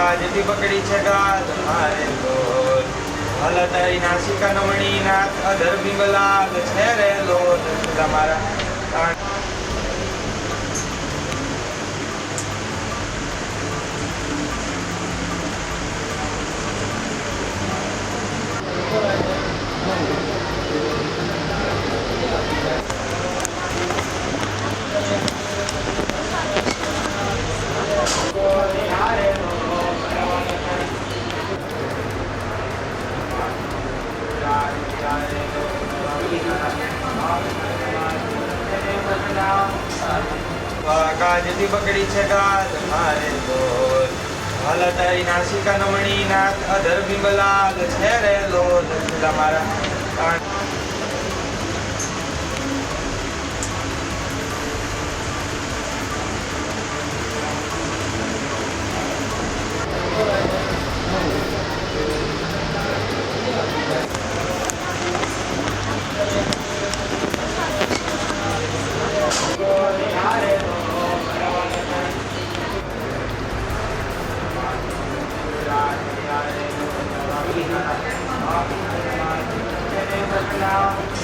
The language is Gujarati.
કાજથી પકડી છે ગાલ મારે લોલ હલતારી નાસિકા નમણી નાથ અધર બિંબલાલ છે રે લોલ તમારા કાજથી પકડી છે ગાલ મારે લોલ હલતારી નાસિકા નમણી નાથ અધર બિંબલાલ છે રે લોલ તમારા Now